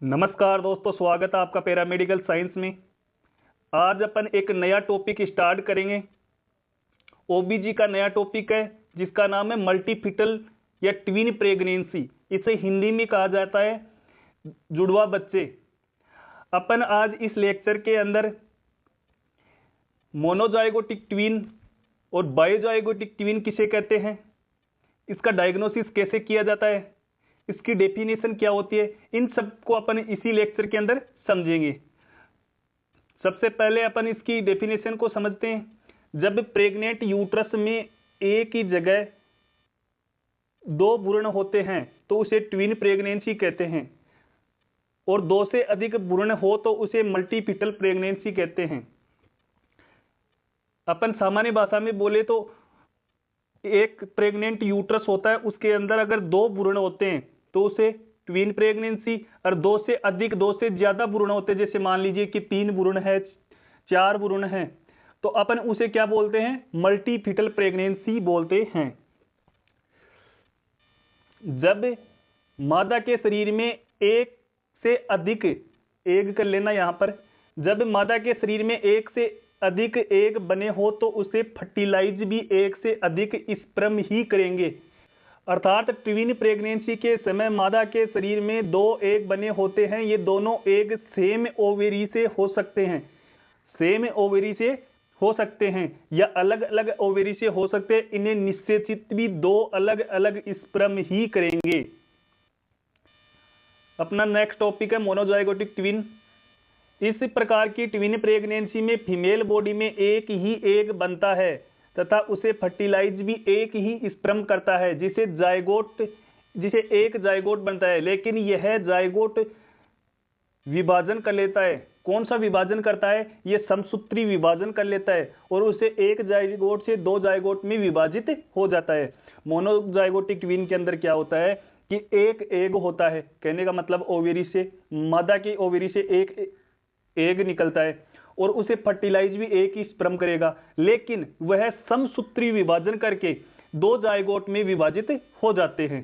नमस्कार दोस्तों, स्वागत है आपका पैरामेडिकल साइंस में। आज अपन एक नया टॉपिक स्टार्ट करेंगे। ओबीजी का नया टॉपिक है जिसका नाम है मल्टीफिटल या ट्विन प्रेगनेंसी। इसे हिंदी में कहा जाता है जुड़वा बच्चे। अपन आज इस लेक्चर के अंदर मोनोजाइगोटिक ट्विन और बायोजाइगोटिक ट्विन किसे कहते हैं, इसका डायग्नोसिस कैसे किया जाता है, इसकी डेफिनेशन क्या होती है, इन सब को अपन इसी लेक्चर के अंदर समझेंगे। सबसे पहले अपन इसकी डेफिनेशन को समझते हैं। जब प्रेग्नेंट यूट्रस में एक ही जगह दो भ्रूण होते हैं तो उसे ट्विन प्रेगनेंसी कहते हैं, और दो से अधिक भ्रूण हो तो उसे मल्टीफिटल प्रेगनेंसी कहते हैं। अपन सामान्य भाषा में बोले तो एक प्रेग्नेंट यूट्रस होता है, उसके अंदर अगर दो भ्रूण होते हैं तो उसे ट्विन प्रेगनेंसी, और दो से अधिक, दो से ज्यादा भ्रूण होते हैं, जैसे मान लीजिए कि 3 भ्रूण है, 4 भ्रूण है, तो अपन उसे क्या बोलते हैं, मल्टीफिटल प्रेगनेंसी बोलते हैं। जब मादा के शरीर में एक से अधिक एग कर लेना यहां पर, जब मादा के शरीर में एक से अधिक एग बने हो तो उसे फर्टिलाइज भी एक से अधिक स्पर्म ही करेंगे। अर्थात ट्विन प्रेगनेंसी के समय मादा के शरीर में दो एग बने होते हैं। ये दोनों एग सेम ओवेरी से हो सकते हैं, सेम ओवेरी से हो सकते हैं या अलग अलग ओवेरी से हो सकते हैं। इन्हें निषेचित भी दो अलग अलग स्पर्म ही करेंगे। अपना नेक्स्ट टॉपिक है मोनोजाइगोटिक ट्विन। इस प्रकार की ट्विन प्रेगनेंसी में फीमेल बॉडी में एक ही एग बनता है तथा उसे फर्टिलाइज भी एक ही स्पर्म करता है, जिसे एक जायगोट बनता है। लेकिन यह जायगोट विभाजन कर लेता है। कौन सा विभाजन करता है, यह समसूत्री विभाजन कर लेता है और उसे एक जायगोट से दो जायगोट में विभाजित हो जाता है। मोनोजाइगोटिक ट्विन के अंदर क्या होता है कि एक एग होता है, कहने का मतलब ओवेरी से, मादा की ओवेरी से एक एग निकलता है और उसे फर्टिलाइज भी एक ही स्पर्म करेगा, लेकिन वह समसूत्री विभाजन करके दो जायगोट में विभाजित हो जाते हैं।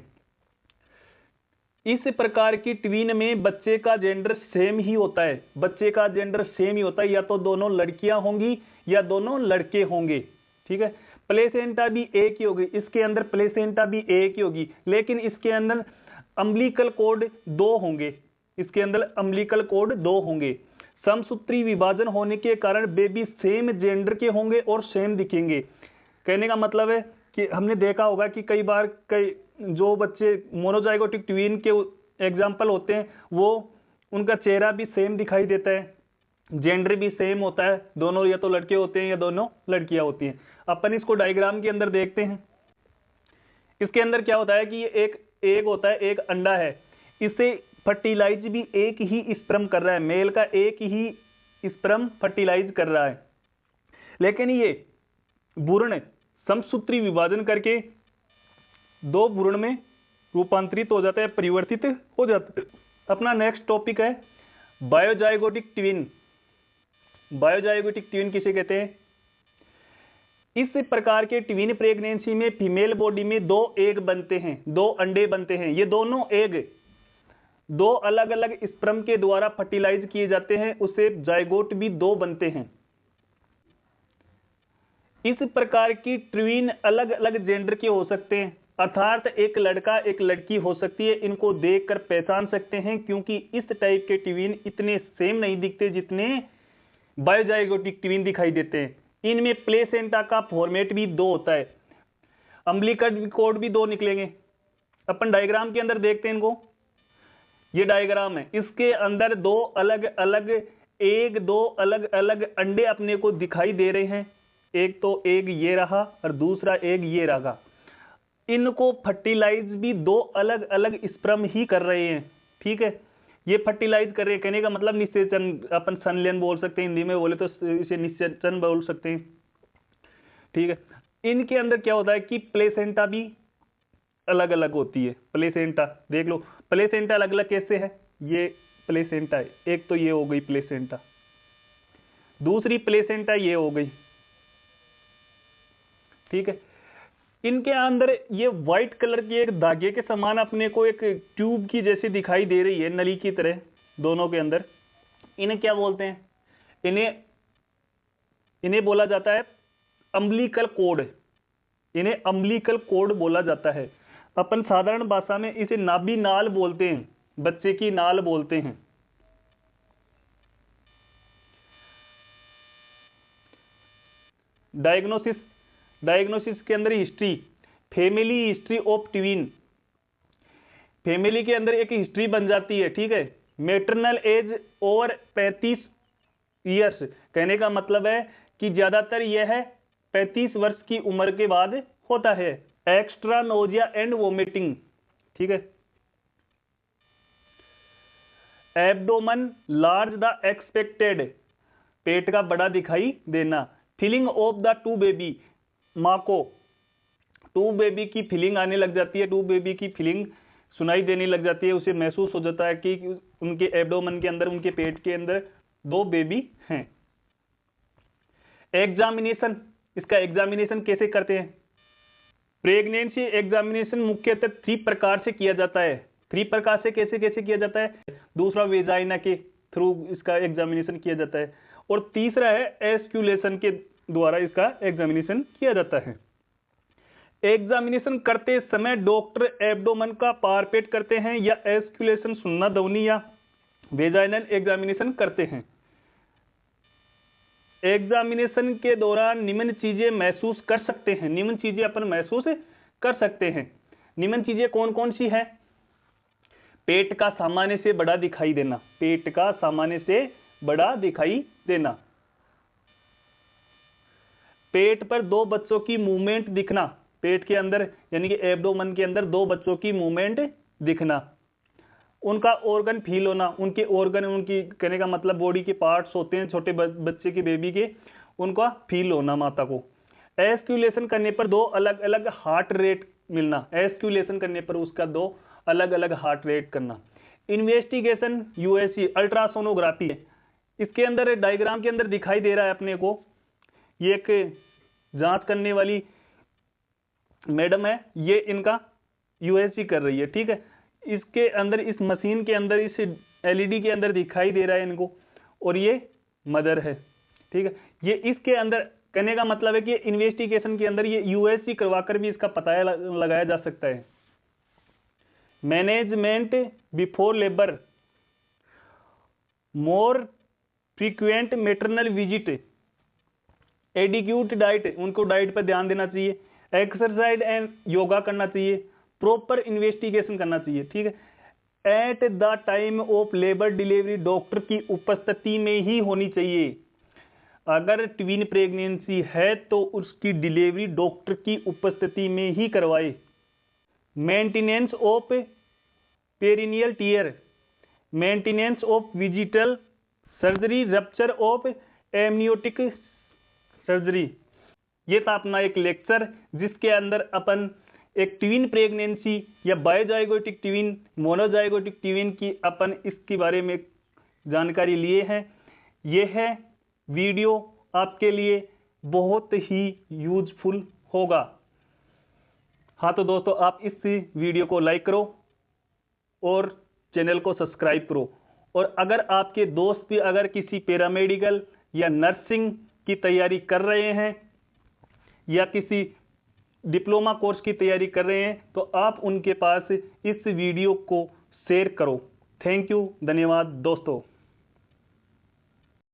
इस प्रकार की ट्विन में बच्चे का जेंडर सेम ही होता है, बच्चे का जेंडर सेम ही होता है, या तो दोनों लड़कियां होंगी या दोनों लड़के होंगे। ठीक है, प्लेसेंटा भी एक ही होगी, इसके अंदर प्लेसेंटा भी एक ही होगी, लेकिन इसके अंदर अम्बिलिकल कोड दो होंगे, इसके अंदर अम्बिलिकल कोड दो होंगे। समसूत्री विभाजन होने के कारण बेबी सेम जेंडर के होंगे और सेम दिखेंगे। कहने का मतलब है कि हमने देखा होगा कि कई बार कई जो बच्चे मोनोजाइगोटिक ट्विन के एग्जाम्पल होते हैं वो उनका चेहरा भी सेम दिखाई देता है, जेंडर भी सेम होता है, दोनों या तो लड़के होते हैं या दोनों लड़कियां होती हैं। अपन इसको डायग्राम के अंदर देखते हैं। इसके अंदर क्या होता है कि ये एक एग होता है, एक अंडा है, इसे फर्टिलाइज भी एक ही स्पर्म कर रहा है, मेल का एक ही स्पर्म फर्टिलाइज कर रहा है, लेकिन ये भ्रूण समसूत्री विभाजन करके दो भ्रूण में रूपांतरित हो जाता है, परिवर्तित हो जाता है। अपना नेक्स्ट टॉपिक है बायोजाइगोटिक ट्विन। बायोजाइगोटिक ट्विन किसे कहते हैं? इस प्रकार के ट्विन प्रेगनेंसी में फीमेल बॉडी में दो एग बनते हैं, दो अंडे बनते हैं। ये दोनों एग दो अलग अलग स्पर्म के द्वारा फर्टिलाइज किए जाते हैं, उसे जायगोट भी दो बनते हैं। इस प्रकार की ट्विन अलग अलग जेंडर के हो सकते हैं, अर्थात एक लड़का एक लड़की हो सकती है। इनको देखकर पहचान सकते हैं, क्योंकि इस टाइप के ट्विन इतने सेम नहीं दिखते जितने बायोजाइगोटिक ट्विन दिखाई देते हैं। इनमें प्लेसेंटा का फॉर्मेट भी दो होता है, अम्बिलिकल कोड भी दो निकलेंगे। अपन डायग्राम के अंदर देखते हैं इनको, ये डायग्राम है, इसके अंदर दो अलग अलग एग, दो अलग अलग अंडे अपने को दिखाई दे रहे हैं। एक तो एग ये रहा और दूसरा एग ये रहा। इनको फर्टिलाइज भी दो अलग अलग स्पर्म ही कर रहे हैं। ठीक है, ये फर्टिलाइज कर रहे हैं, कहने का मतलब निषेचन, अपन संलयन बोल सकते हैं, हिंदी में बोले तो इसे निषेचन बोल सकते हैं। ठीक है, इनके अंदर क्या होता है कि प्लेसेंटा भी अलग अलग होती है। प्लेसेंटा देख लो, प्लेसेंटा अलग अलग कैसे है, ये प्लेसेंटा है, एक तो ये हो गई प्लेसेंटा, दूसरी प्लेसेंटा ये हो गई। ठीक है, इनके अंदर ये व्हाइट कलर की एक धागे के समान अपने को एक ट्यूब की जैसी दिखाई दे रही है, नली की तरह, दोनों के अंदर। इन्हें क्या बोलते हैं? इन्हें बोला जाता है अम्बिलिकल कोड। इन्हें अम्बिलिकल कोड बोला जाता है। अपन साधारण भाषा में इसे नाभि नाल बोलते हैं, बच्चे की नाल बोलते हैं। डायग्नोसिस के अंदर history, family history of twin. Family के अंदर एक हिस्ट्री बन जाती है, ठीक है। मैटरनल एज ओवर 35 ईयर्स, कहने का मतलब है कि ज्यादातर यह 35 वर्ष की उम्र के बाद होता है। एक्स्ट्रा नोजिया एंड वोमिटिंग, ठीक है। एब्डोमन लार्ज द एक्सपेक्टेड, पेट का बड़ा दिखाई देना। Feeling of the two baby, माँ को टू बेबी की फीलिंग आने लग जाती है, टू बेबी की फीलिंग सुनाई देने लग जाती है। उसे महसूस हो जाता है कि उनके एब्डोमन के अंदर, उनके पेट के अंदर 2 बेबी हैं। एग्जामिनेशन, इसका एग्जामिनेशन कैसे करते हैं? प्रेगनेंसी एग्जामिनेशन मुख्यतः 3 प्रकार से किया जाता है। 3 प्रकार से कैसे कैसे किया जाता है? दूसरा वेजाइना के थ्रू इसका एग्जामिनेशन किया जाता है, और तीसरा है एस्क्यूलेशन के द्वारा इसका एग्जामिनेशन किया जाता है। एग्जामिनेशन करते समय डॉक्टर एब्डोमन का पारपेट करते हैं या एस्क्यूलेशन, सुन्ना दवनी या वेजाइनल एग्जामिनेशन करते हैं। एग्जामिनेशन के दौरान निम्न चीजें महसूस कर सकते हैं। निम्न चीजें अपन महसूस कर सकते हैं। निम्न चीजें कौन कौन सी है? पेट का सामान्य से बड़ा दिखाई देना, पेट का सामान्य से बड़ा दिखाई देना। पेट पर 2 बच्चों की मूवमेंट दिखना, पेट के अंदर यानी कि एब्डोमन के अंदर 2 बच्चों की मूवमेंट दिखना। उनका ऑर्गन फील होना, उनके ऑर्गन, उनकी कहने का मतलब बॉडी के पार्ट्स होते हैं छोटे बच्चे के, बेबी के, उनका फील होना माता को। एस्क्यूलेशन करने पर 2 अलग अलग हार्ट रेट मिलना, एस्क्यूलेशन करने पर उसका 2 अलग अलग हार्ट रेट करना। इन्वेस्टिगेशन यूएससी अल्ट्रासोनोग्राफी है। इसके अंदर डायग्राम के अंदर दिखाई दे रहा है अपने को, ये एक जांच करने वाली मैडम है, ये इनका यूएससी कर रही है, ठीक है। इसके अंदर, इस मशीन के अंदर, इस एलईडी के अंदर दिखाई दे रहा है इनको, और ये मदर है, ठीक है। ये इसके अंदर, कहने का मतलब है कि इन्वेस्टिगेशन के अंदर ये यूएससी करवाकर भी इसका पता लगाया जा सकता है। मैनेजमेंट बिफोर लेबर, मोर frequent maternal visit, adequate diet, उनको डाइट पर ध्यान देना चाहिए। एक्सरसाइज एंड योगा करना चाहिए। प्रॉपर इन्वेस्टिगेशन करना चाहिए, ठीक है। At the time of labour delivery, doctor की उपस्थिति में ही होनी चाहिए। अगर ट्विन प्रेगनेंसी है तो उसकी डिलीवरी डॉक्टर की उपस्थिति में ही करवाए। Maintenance of perineal tear, maintenance of digital surgery, rupture of amniotic surgery. ये था अपना एक लेक्चर जिसके अंदर अपन एक ट्विन प्रेगनेंसी या बायोजाइगोटिक ट्विन, मोनोजाइगोटिक ट्विन की अपन इसके बारे में जानकारी लिए हैं। यह है वीडियो आपके लिए बहुत ही यूजफुल होगा। हाँ तो दोस्तों, आप इस वीडियो को लाइक करो और चैनल को सब्सक्राइब करो। और अगर आपके दोस्त भी अगर किसी पैरामेडिकल या नर्सिंग की तैयारी कर रहे हैं या किसी डिप्लोमा कोर्स की तैयारी कर रहे हैं तो आप उनके पास इस वीडियो को शेयर करो। थैंक यू, धन्यवाद दोस्तों।